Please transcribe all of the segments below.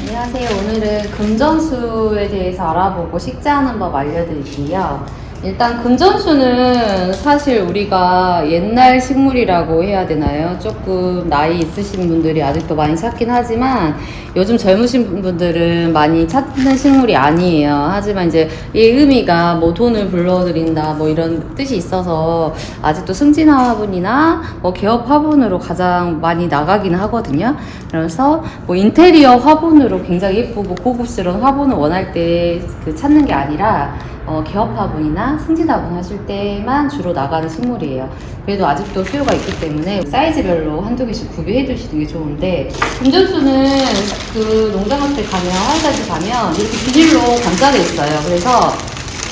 안녕하세요. 오늘은 금전수에 대해서 알아보고 식재하는 법 알려드릴게요. 일단 금전수는 사실 우리가 옛날 식물이라고 해야 되나요? 조금 나이 있으신 분들이 아직도 많이 찾긴 하지만 요즘 젊으신 분들은 많이 찾는 식물이 아니에요. 하지만 이제 이 의미가 뭐 돈을 불러들인다 뭐 이런 뜻이 있어서 아직도 승진화 화분이나 뭐 개업 화분으로 가장 많이 나가긴 하거든요. 그래서 뭐 인테리어 화분으로 굉장히 예쁘고 고급스러운 화분을 원할 때 그 찾는 게 아니라 개업 화분이나 승진 화분 하실 때만 주로 나가는 식물이에요. 그래도 아직도 수요가 있기 때문에 사이즈별로 한두 개씩 구비해 두시는 게 좋은데, 금전수는 그 농장 같은 데 가면, 화장실 가면 이렇게 비닐로 감싸져 있어요. 그래서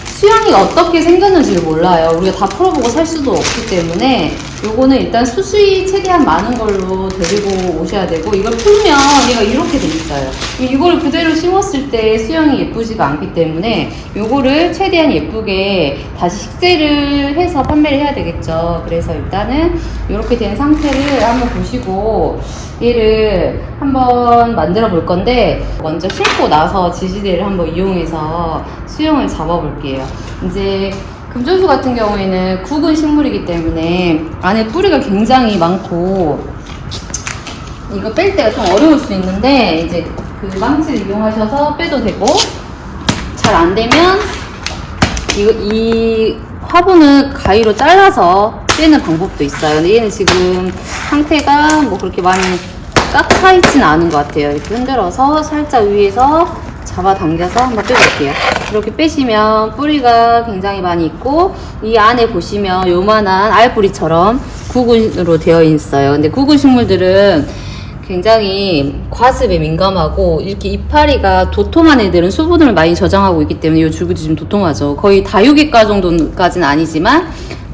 수영이 어떻게 생겼는지를 몰라요. 우리가 다 풀어보고 살 수도 없기 때문에 요거는 일단 수수이 최대한 많은 걸로 데리고 오셔야 되고, 이걸 풀면 얘가 이렇게 돼 있어요. 이거를 그대로 심었을 때 수영이 예쁘지가 않기 때문에 요거를 최대한 예쁘게 다시 식재를 해서 판매를 해야 되겠죠. 그래서 일단은 이렇게 된 상태를 한번 보시고 얘를 한번 만들어 볼 건데, 먼저 심고 나서 지지대를 한번 이용해서 수영을 잡아 볼게요. 이제 금전수 같은 경우에는 굵은 식물이기 때문에 안에 뿌리가 굉장히 많고 이거 뺄 때가 좀 어려울 수 있는데, 이제 그 망치를 이용하셔서 빼도 되고, 잘 안 되면 이 화분을 가위로 잘라서 빼는 방법도 있어요. 근데 얘는 지금 상태가 뭐 그렇게 많이 깎아 있진 않은 것 같아요. 이렇게 흔들어서 살짝 위에서 잡아당겨서 한번 빼볼게요. 이렇게 빼시면 뿌리가 굉장히 많이 있고, 이 안에 보시면 요만한 알뿌리처럼 구근으로 되어 있어요. 근데 구근 식물들은 굉장히 과습에 민감하고, 이렇게 이파리가 도톰한 애들은 수분을 많이 저장하고 있기 때문에 이 줄기도 좀 도톰하죠. 거의 다육이과 정도까지는 아니지만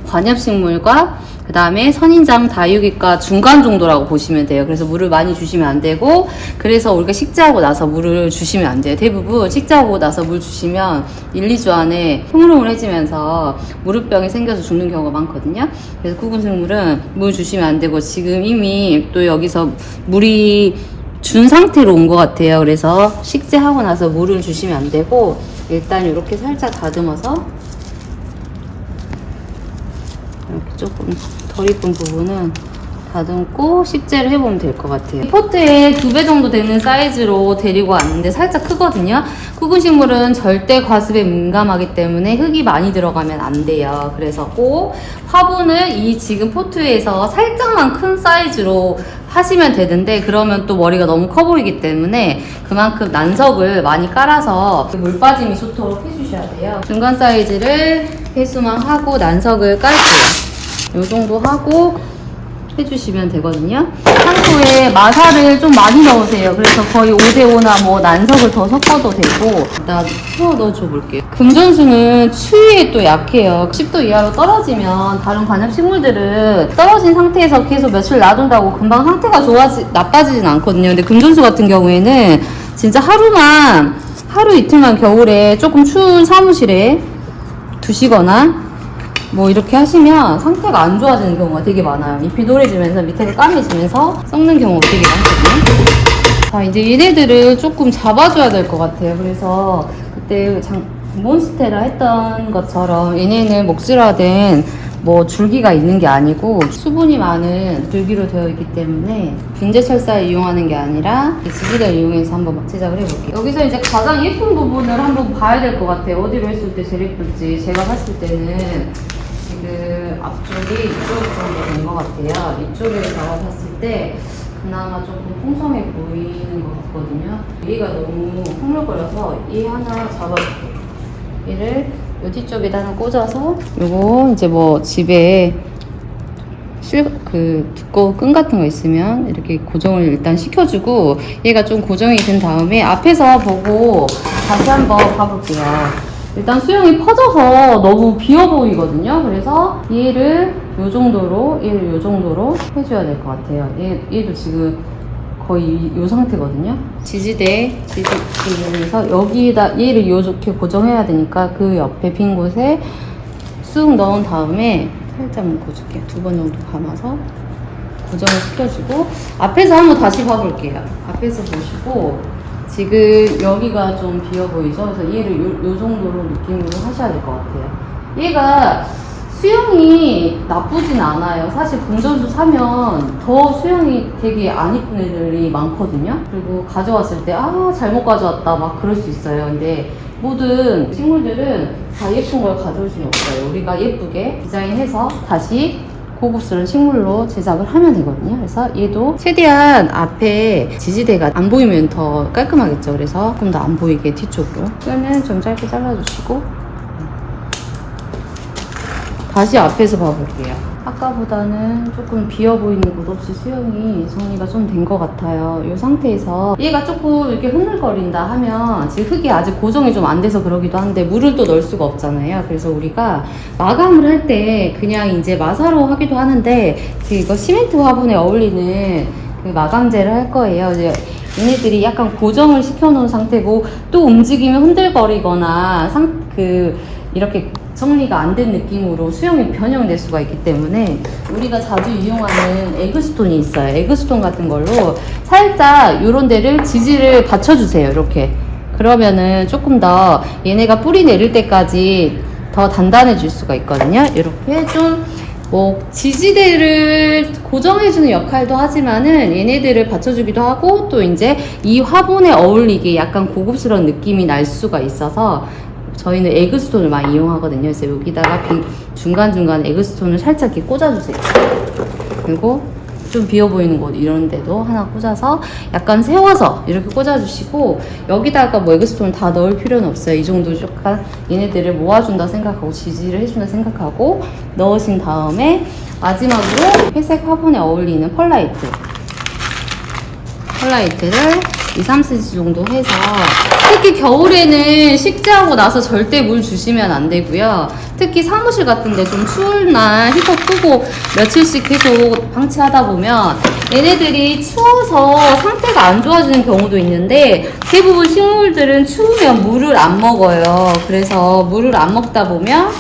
관엽식물과 그 다음에 선인장 다육이과 중간 정도라고 보시면 돼요. 그래서 물을 많이 주시면 안 되고, 그래서 우리가 식재하고 나서 물을 주시면 안 돼요. 대부분 식재하고 나서 물 주시면 1, 2주 안에 흐물흐물해지면서 무릎병이 생겨서 죽는 경우가 많거든요. 그래서 구근 식물은 물 주시면 안 되고, 지금 이미 또 여기서 물이 준 상태로 온 것 같아요. 그래서 식재하고 나서 물을 주시면 안 되고, 일단 이렇게 살짝 다듬어서 이렇게 조금 덜 이쁜 부분은 다듬고 식재를 해보면 될 것 같아요. 포트에 2배 정도 되는 사이즈로 데리고 왔는데 살짝 크거든요. 굵은 식물은 절대 과습에 민감하기 때문에 흙이 많이 들어가면 안 돼요. 그래서 꼭 화분을 이 지금 포트에서 살짝만 큰 사이즈로 하시면 되는데, 그러면 또 머리가 너무 커 보이기 때문에 그만큼 난석을 많이 깔아서 물 빠짐이 좋도록 해주셔야 돼요. 중간 사이즈를 회수만 하고 난석을 깔고 요 정도 하고 해주시면 되거든요. 상토에 마사를 좀 많이 넣으세요. 그래서 거의 5대5나 뭐 난석을 더 섞어도 되고. 일단 풀어 넣어줘 볼게요. 금전수는 추위에 또 약해요. 10도 이하로 떨어지면 다른 관엽식물들은 떨어진 상태에서 계속 며칠 놔둔다고 금방 상태가 나빠지진 않거든요. 근데 금전수 같은 경우에는 진짜 하루 이틀만 겨울에 조금 추운 사무실에 두시거나 뭐 이렇게 하시면 상태가 안 좋아지는 경우가 되게 많아요. 잎이 노래지면서 밑에가 까매지면서 썩는 경우가 되게 많거든요. 자, 이제 얘네들을 조금 잡아줘야 될 것 같아요. 그래서 그때 몬스테라 했던 것처럼 얘네는 목질화된 뭐 줄기가 있는 게 아니고 수분이 많은 줄기로 되어 있기 때문에 균제철사를 이용하는 게 아니라 지지대를 이용해서 한번 제작을 해볼게요. 여기서 이제 가장 예쁜 부분을 한번 봐야 될 것 같아요. 어디로 했을 때 제일 예쁠지. 제가 봤을 때는 지금 앞쪽이 이쪽 정도 된 것 같아요. 이쪽에서 봤을 때 그나마 조금 풍성해 보이는 것 같거든요. 얘가 너무 흐물거려서 얘 하나 잡아줄게요. 얘를 요 뒤쪽에다 하나 꽂아서, 요거 이제 뭐 집에 두꺼운 끈 같은 거 있으면 이렇게 고정을 일단 시켜주고, 얘가 좀 고정이 된 다음에 앞에서 보고 다시 한번 봐볼게요. 일단 수영이 퍼져서 너무 비어 보이거든요. 그래서 얘를 요 정도로 해줘야 될 것 같아요. 얘도 지금 거의 요 상태거든요. 지지대에서 여기다 얘를 이렇게 고정해야 되니까 그 옆에 빈 곳에 쑥 넣은 다음에 살짝 묶어줄게요. 2번 정도 감아서 고정을 시켜주고, 앞에서 한번 다시 봐볼게요. 앞에서 보시고 지금 여기가 좀 비어 보이죠? 그래서 얘를 요 정도로 느낌으로 하셔야 될 것 같아요. 얘가 수영이 나쁘진 않아요. 사실 본전수 사면 더 수영이 되게 안 이쁜 애들이 많거든요. 그리고 가져왔을 때 잘못 가져왔다 막 그럴 수 있어요. 근데 모든 식물들은 다 예쁜 걸 가져올 수는 없어요. 우리가 예쁘게 디자인해서 다시 고급스러운 식물로 제작을 하면 되거든요. 그래서 얘도 최대한 앞에 지지대가 안 보이면 더 깔끔하겠죠. 그래서 조금 더 안 보이게 뒤쪽으로 끈은 좀 짧게 잘라주시고 다시 앞에서 봐볼게요. 아까보다는 조금 비어 보이는 곳 없이 수영이 정리가 좀 된 것 같아요. 이 상태에서 얘가 조금 이렇게 흔들거린다 하면 지금 흙이 아직 고정이 좀 안 돼서 그러기도 한데 물을 또 넣을 수가 없잖아요. 그래서 우리가 마감을 할 때 그냥 이제 마사로 하기도 하는데 지금 이거 시멘트 화분에 어울리는 그 마감제를 할 거예요. 이제 얘네들이 약간 고정을 시켜놓은 상태고 또 움직이면 흔들거리거나 이렇게 정리가 안 된 느낌으로 수영이 변형될 수가 있기 때문에 우리가 자주 이용하는 에그스톤이 있어요. 에그스톤 같은 걸로 살짝 요런 데를 지지를 받쳐주세요. 이렇게. 그러면은 조금 더 얘네가 뿌리 내릴 때까지 더 단단해질 수가 있거든요. 이렇게 좀 지지대를 고정해주는 역할도 하지만은 얘네들을 받쳐주기도 하고 또 이제 이 화분에 어울리게 약간 고급스러운 느낌이 날 수가 있어서 저희는 에그스톤을 많이 이용하거든요. 그래서 여기다가 중간중간 에그스톤을 살짝 이렇게 꽂아주세요. 그리고 좀 비어 보이는 곳 이런 데도 하나 꽂아서 약간 세워서 이렇게 꽂아주시고 여기다가 에그스톤을 다 넣을 필요는 없어요. 이 정도 약간 얘네들을 모아준다 생각하고 지지를 해준다 생각하고 넣으신 다음에 마지막으로 회색 화분에 어울리는 펄라이트를 2, 3cm 정도 해서 특히 겨울에는 식재하고 나서 절대 물 주시면 안 되고요. 특히 사무실 같은데 좀 추운 날 히터 끄고 며칠씩 계속 방치하다 보면 얘네들이 추워서 상태가 안 좋아지는 경우도 있는데 대부분 식물들은 추우면 물을 안 먹어요. 그래서 물을 안 먹다 보면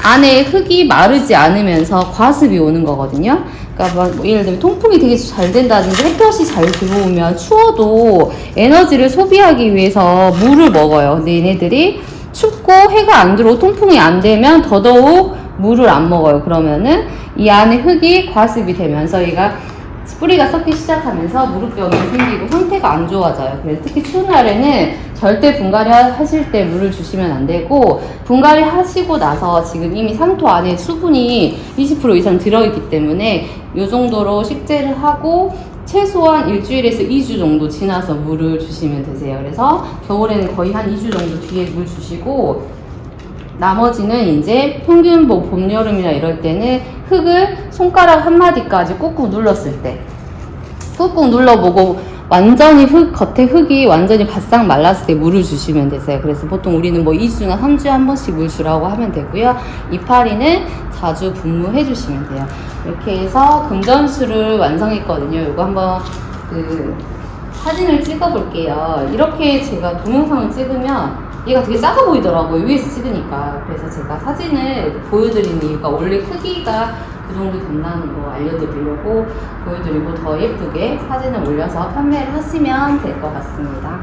안에 흙이 마르지 않으면서 과습이 오는 거거든요. 그러니까 예를 들면 통풍이 되게 잘 된다든지 햇볕이 잘 들어오면 추워도 에너지를 소비하기 위해서 물을 먹어요. 근데 얘네들이 춥고 해가 안 들어오고 통풍이 안 되면 더더욱 물을 안 먹어요. 그러면은 이 안에 흙이 과습이 되면서 얘가 뿌리가 썩기 시작하면서 무릎병이 생기고 상태가 안 좋아져요. 그래서 특히 추운 날에는 절대 분갈이 하실 때 물을 주시면 안 되고 분갈이 하시고 나서 지금 이미 상토 안에 수분이 20% 이상 들어있기 때문에 이 정도로 식재를 하고 최소한 일주일에서 2주 정도 지나서 물을 주시면 되세요. 그래서 겨울에는 거의 한 2주 정도 뒤에 물 주시고 나머지는 이제 평균 봄, 여름이나 이럴 때는 흙을 손가락 한마디까지 꾹꾹 눌렀을 때 꾹꾹 눌러보고 완전히 겉에 흙이 완전히 바싹 말랐을 때 물을 주시면 되세요. 그래서 보통 우리는 2주나 3주에 한 번씩 물 주라고 하면 되고요. 이파리는 자주 분무해 주시면 돼요. 이렇게 해서 금전수를 완성했거든요. 이거 한번 사진을 찍어 볼게요. 이렇게 제가 동영상을 찍으면 얘가 되게 작아 보이더라고요. 위에서 찍으니까. 그래서 제가 사진을 보여드리는 이유가 원래 크기가 그 정도 된다는 거 알려드리려고 보여드리고 더 예쁘게 사진을 올려서 판매를 하시면 될 것 같습니다.